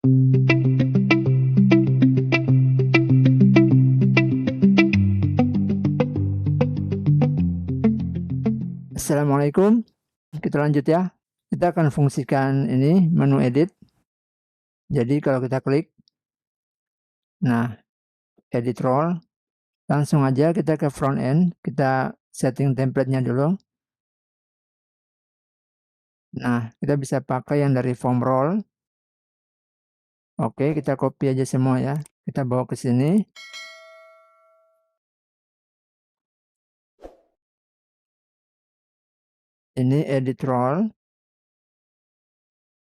Assalamualaikum, kita lanjut ya. Kita akan fungsikan ini menu edit. Jadi kalau kita klik, nah edit role, langsung aja kita ke front end, kita setting template-nya dulu. Nah, kita bisa pakai yang dari form role. Oke, kita copy aja semua ya. Kita bawa ke sini. Ini edit role.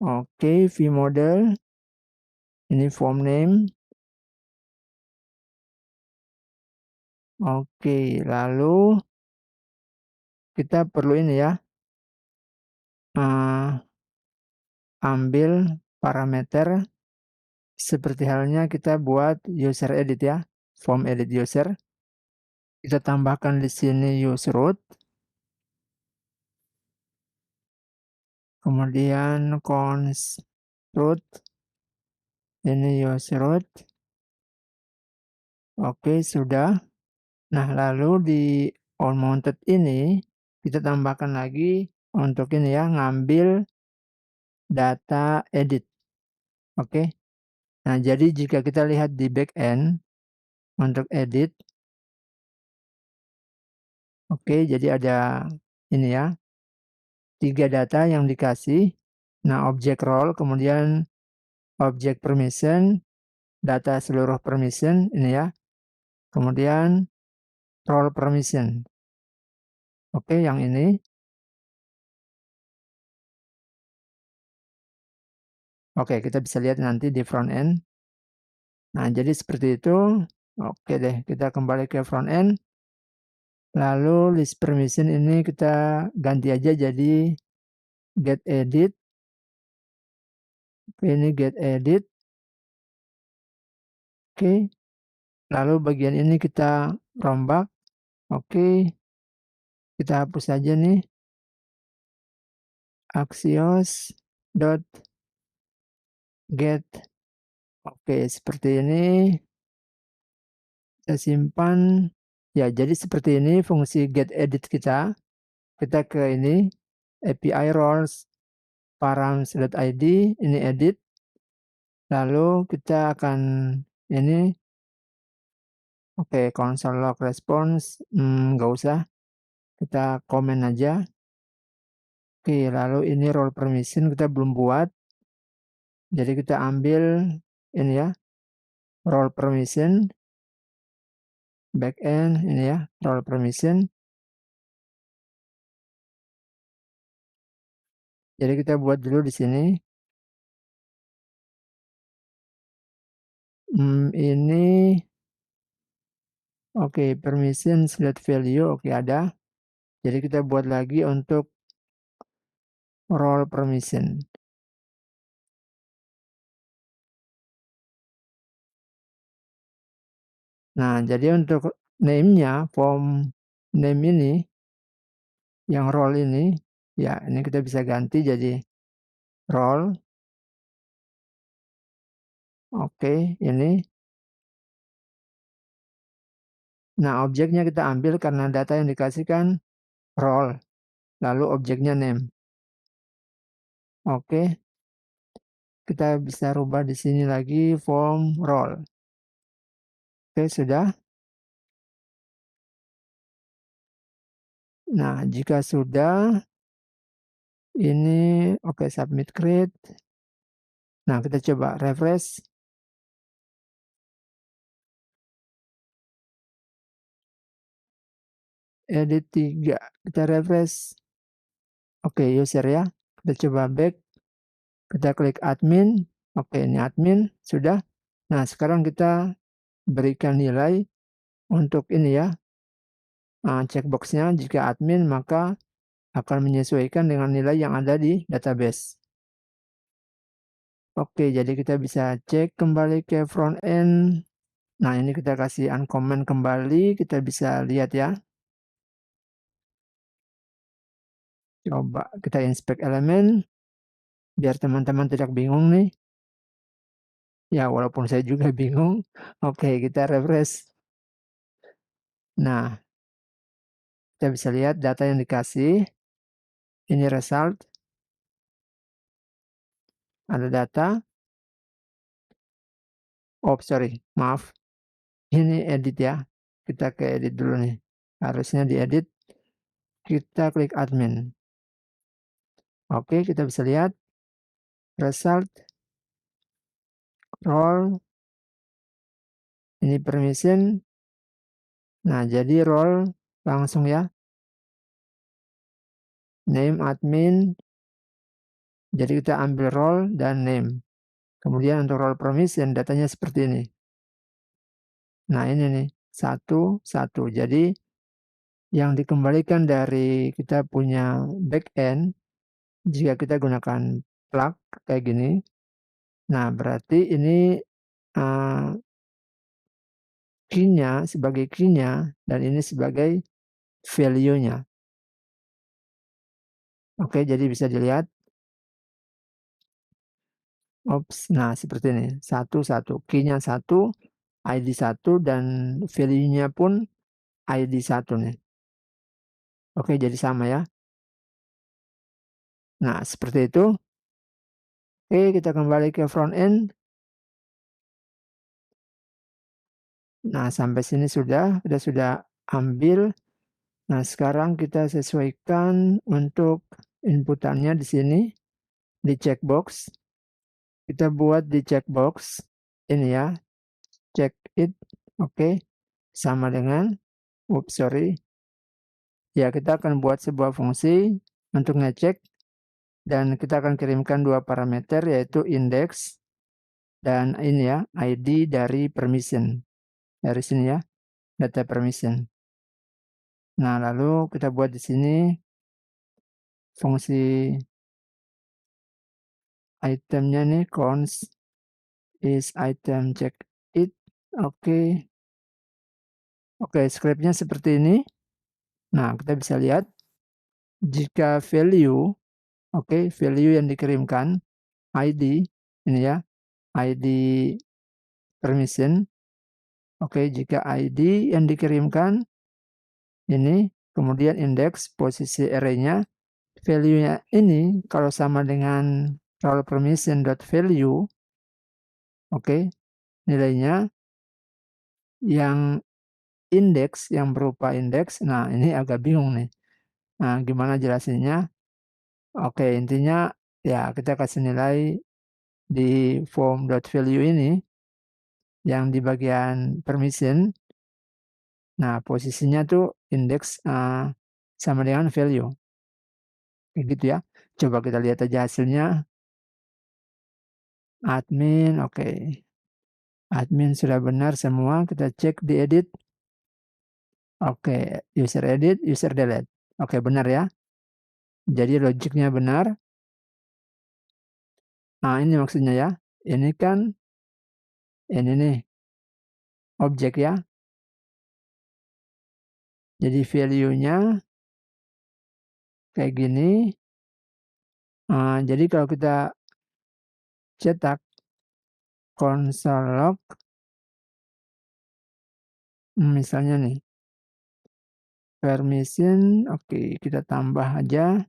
Oke, view model. Ini form name. Oke, lalu kita perlu ini ya. Ambil parameter seperti halnya kita buat user edit ya. Form edit user. Kita tambahkan di sini use root. Kemudian cons root. Ini use root. Oke, sudah. Nah, lalu di on mounted ini kita tambahkan lagi untuk ini ya, ngambil data edit. Oke. Nah, jadi jika kita lihat di backend untuk edit, oke, jadi ada ini ya, 3 data yang dikasih. Nah, objek role, kemudian objek permission, data seluruh permission ini ya. Kemudian role permission. Oke, yang ini. Oke, kita bisa lihat nanti di front end. Nah, jadi seperti itu. Oke deh, kita kembali ke front end. Lalu list permission ini kita ganti aja jadi get edit. Ini get edit. Oke. Lalu bagian ini kita rombak. Oke. Kita hapus saja nih. Axios dot get. Oke, seperti ini. Kita simpan. Ya, jadi seperti ini fungsi get edit kita. Kita ke ini API roles params.id, ini edit. Lalu kita akan ini oke, console log response nggak usah. Kita komen aja. Oke, lalu ini role permission kita belum buat. Jadi kita ambil ini ya, role permission backend ini ya, role permission. Jadi kita buat dulu di sini. Ini oke, permission select value oke ada. Jadi kita buat lagi untuk role permission. Nah, jadi untuk name-nya, form name ini, yang role ini, ya ini kita bisa ganti jadi role. Oke, ini. Nah, objeknya kita ambil karena data yang dikasihkan role, lalu objeknya name. Oke, kita bisa rubah di sini lagi form role. Oke, sudah. Nah, jika sudah, ini oke, submit create. Nah, kita coba refresh. Edit 3, kita refresh. Oke, user ya. Kita coba back. Kita klik admin. Oke, ini admin, sudah. Nah, sekarang kita berikan nilai untuk ini ya. Checkbox-nya jika admin maka akan menyesuaikan dengan nilai yang ada di database. Oke, jadi kita bisa cek kembali ke front end. Nah, ini kita kasih uncomment kembali, kita bisa lihat ya. Coba kita inspect elemen, biar teman-teman tidak bingung nih. Ya walaupun saya juga bingung. Oke, kita refresh. Nah, kita bisa lihat data yang dikasih, ini result, ada data, sorry, maaf, ini edit ya, kita ke edit dulu nih, harusnya diedit, kita klik admin. Oke, kita bisa lihat result, role, ini permission. Nah, jadi role langsung ya, name admin, jadi kita ambil role dan name. Kemudian untuk role permission datanya seperti ini. Nah, ini nih, 1, 1. Jadi yang dikembalikan dari kita punya backend, jika kita gunakan plug kayak gini, nah berarti ini key-nya sebagai key-nya dan ini sebagai value-nya. Oke, jadi bisa dilihat. Nah seperti ini, 1, 1. Key-nya 1, ID 1, dan value-nya pun ID 1 nih. Oke, jadi sama ya. Nah, seperti itu. Oke, kita kembali ke front end. Nah, sampai sini kita sudah ambil. Nah, sekarang kita sesuaikan untuk inputannya di sini, di checkbox. Kita buat di checkbox ini ya, check it. Oke, sama dengan, sorry. Ya, kita akan buat sebuah fungsi untuk ngecek dan kita akan kirimkan 2 parameter yaitu index dan ini ya, ID dari permission. Dari sini ya, data permission. Nah, lalu kita buat di sini fungsi itemnya nih, const is item check it. Oke. Oke, scriptnya seperti ini. Nah, kita bisa lihat jika value, value yang dikirimkan ID ini ya, ID permission. Oke, jika ID yang dikirimkan ini, kemudian index posisi array-nya, value-nya ini kalau sama dengan role permission dot value, oke, nilainya yang indeks yang berupa indeks. Nah, ini agak bingung nih. Nah, gimana jelasinnya? Oke, intinya ya kita kasih nilai di form.value ini yang di bagian permission. Nah, posisinya tuh indeks sama dengan value. Kayak gitu ya. Coba kita lihat aja hasilnya. Admin, oke. Admin sudah benar semua. Kita cek di edit. Oke, user edit, user delete. Oke, benar ya. Jadi logiknya benar. Nah, ini maksudnya ya. Ini kan ini nih objek ya. Jadi value-nya kayak gini. Jadi kalau kita cetak console log, misalnya nih permission, oke, kita tambah aja.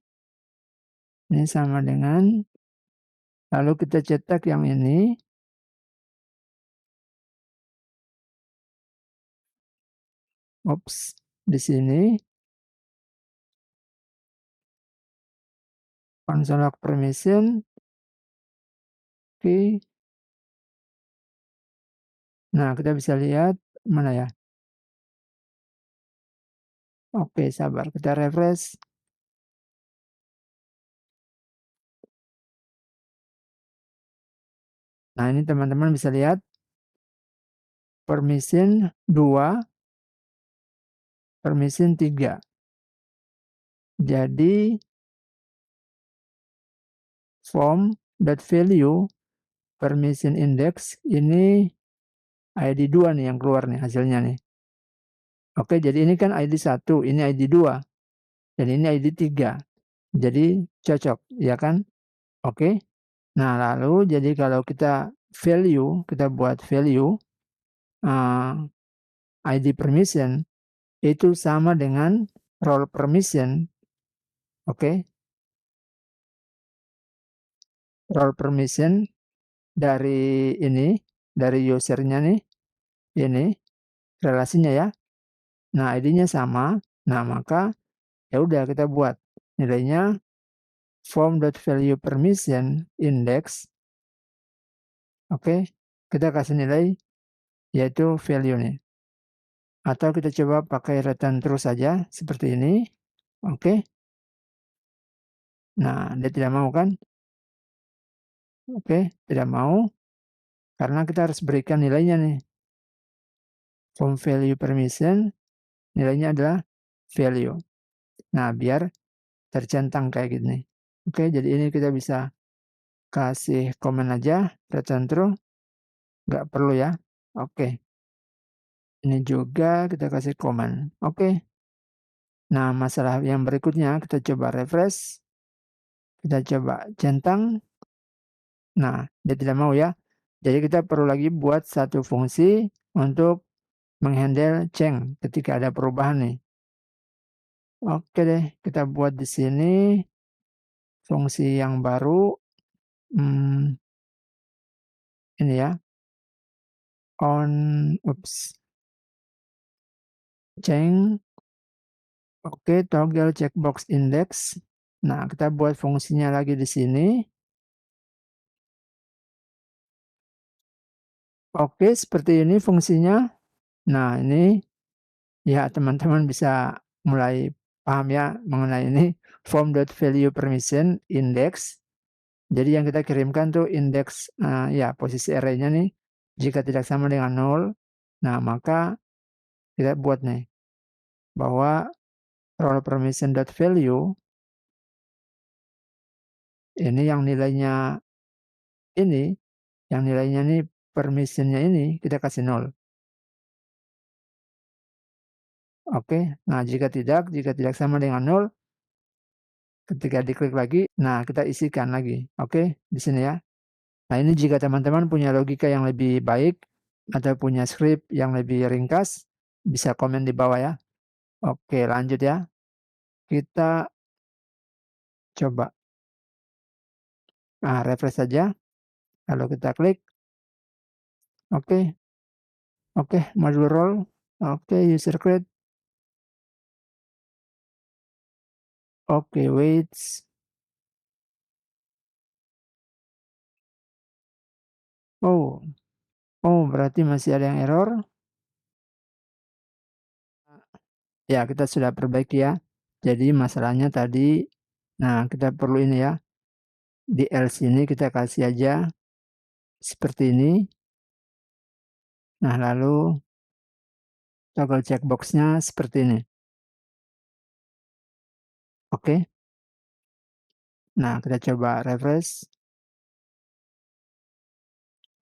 Ini sama dengan, lalu kita cetak yang ini. Di sini console log permission. Oke. Nah, kita bisa lihat mana ya? Oke, sabar, kita refresh. Nah, ini teman-teman bisa lihat permission 2, permission 3. Jadi form.value permission index ini ID 2 nih yang keluar nih hasilnya nih. Oke, jadi ini kan ID 1, ini ID 2, dan ini ID 3. Jadi cocok, ya kan? Oke. Nah, lalu jadi kalau kita value, kita buat value ID permission itu sama dengan role permission. Oke. Role permission dari ini, dari user-nya nih, ini relasinya ya. Nah, ID-nya sama. Nah, maka ya udah kita buat nilainya form.valuePermission index. Oke, kita kasih nilai yaitu value nih. Atau kita coba pakai return true saja seperti ini. Oke. Nah, dia tidak mau kan? Oke, tidak mau karena kita harus berikan nilainya nih. Form value permission nilainya adalah value. Nah, biar tercentang kayak gini. Oke, jadi ini kita bisa kasih komen aja return true, nggak perlu ya. Oke. Ini juga kita kasih komen. Oke. Nah, masalah yang berikutnya kita coba refresh. Kita coba centang. Nah, dia tidak mau ya. Jadi kita perlu lagi buat satu fungsi untuk menghandle change ketika ada perubahan nih. Oke deh, kita buat di sini fungsi yang baru. Ini ya. Change. Oke, toggle checkbox index. Nah, kita buat fungsinya lagi di sini. Oke, seperti ini fungsinya. Nah, ini ya teman-teman bisa mulai paham ya mengenai ini form.valuePermission index. Jadi yang kita kirimkan tuh indeks ya posisi array-nya nih. Jika tidak sama dengan 0, nah maka kita buat nih bahwa role permission.value ini yang nilainya ini, yang nilainya nih permission-nya ini kita kasih 0. Oke. Nah, jika tidak sama dengan 0, ketika diklik lagi, nah kita isikan lagi. Oke, di sini ya. Nah, ini jika teman-teman punya logika yang lebih baik atau punya script yang lebih ringkas, bisa komen di bawah ya. Oke, lanjut ya. Kita coba refresh saja. Lalu kita klik. Oke. Oke, module role. Oke, user create. Oke, wait. Oh. Oh, berarti masih ada yang error. Ya, kita sudah perbaiki ya. Jadi masalahnya tadi, nah kita perlu ini ya. Di else ini kita kasih aja seperti ini. Nah, lalu toggle checkbox-nya seperti ini. Oke. Nah, kita coba refresh.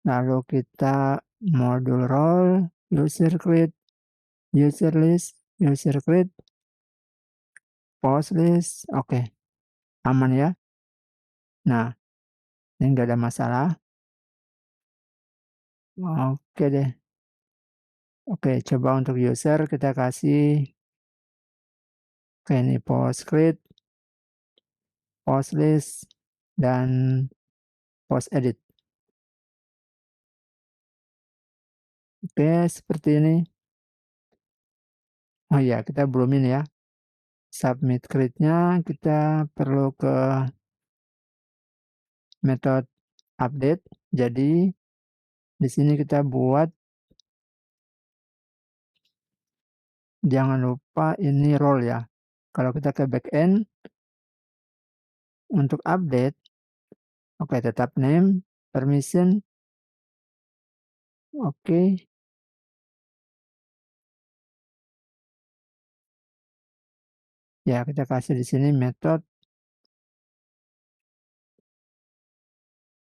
Lalu kita module role, user create, user list, user create, post list. Oke. Aman ya. Nah, ini enggak ada masalah. Oke deh. Oke, coba untuk user kita kasih ini post create, post list, dan post edit. Oke, seperti ini. Oh iya, kita belum ini ya. Submit create-nya kita perlu ke metode update. Jadi di sini kita buat, jangan lupa ini role ya. Kalau kita ke backend untuk update, oke tetap name, permission. Oke. Ya, kita kasih di sini metode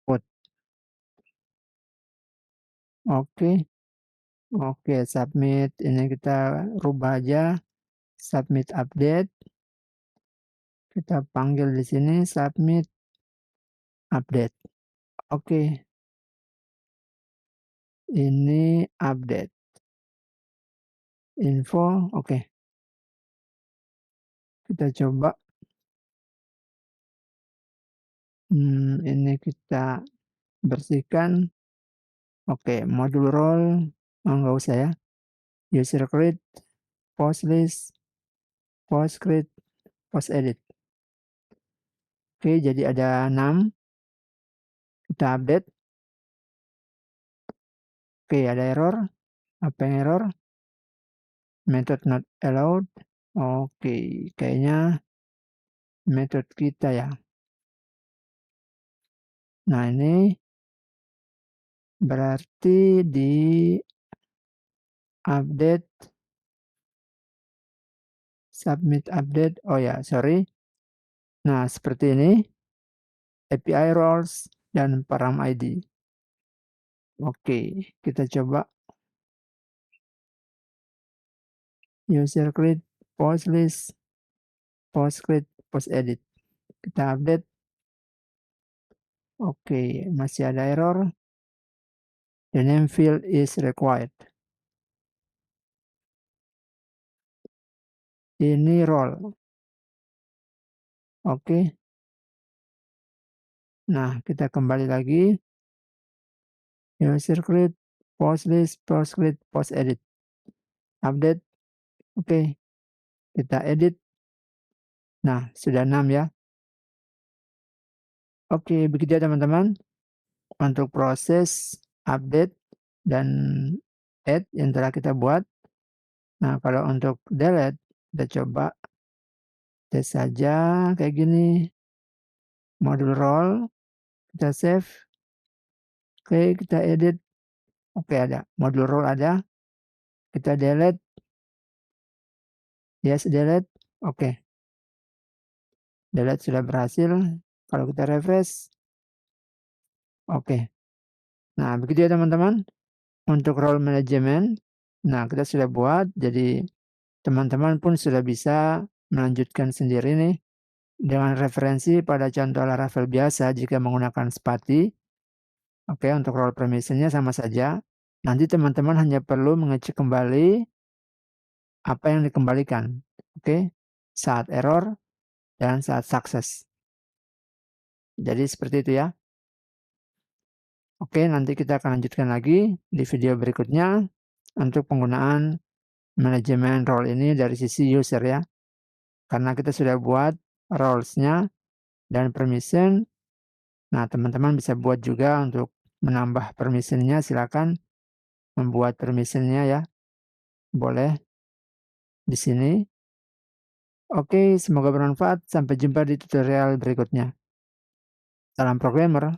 put. Oke. Oke, submit ini kita rubah aja. Submit update. Kita panggil di sini submit update. Oke. Ini update. Info, oke. Kita coba. Ini kita bersihkan. Oke, modul role, nggak usah ya. User create, post list, post create, post edit. Oke, jadi ada 6. Kita update. Oke, ada error. Apa yang error? Method not allowed. Oke, kayaknya method kita ya. Nah, ini berarti di update, submit update. Oh ya, sorry. Nah, seperti ini. API roles dan param ID. Oke, kita coba. User create, post list, post create, post edit. Kita update. Oke, masih ada error. The name field is required. Ini role. Oke. Nah, kita kembali lagi. User create, post list, post create, post edit. Update. Oke. Kita edit. Nah, sudah 6 ya. Oke, begitu ya teman-teman. Untuk proses update dan add yang telah kita buat. Nah, kalau untuk delete, kita coba tes saja kayak gini. Modul role, kita save. Oke, kita edit. Oke, ada. Modul role ada. Kita delete. Yes, delete. Oke. Delete sudah berhasil. Kalau kita refresh. Oke. Nah, begitu ya teman-teman. Untuk role management. Nah, kita sudah buat. Jadi, teman-teman pun sudah bisa melanjutkan sendiri nih. Dengan referensi pada contoh Laravel biasa jika menggunakan Spati. Oke, untuk role permission-nya sama saja. Nanti teman-teman hanya perlu mengecek kembali apa yang dikembalikan. Oke, saat error dan saat sukses. Jadi seperti itu ya. Oke, nanti kita akan lanjutkan lagi di video berikutnya untuk penggunaan manajemen role ini dari sisi user ya. Karena kita sudah buat roles-nya dan permission. Nah, teman-teman bisa buat juga untuk menambah permission-nya, silakan membuat permission-nya ya. Boleh di sini. Oke, semoga bermanfaat. Sampai jumpa di tutorial berikutnya. Salam programmer.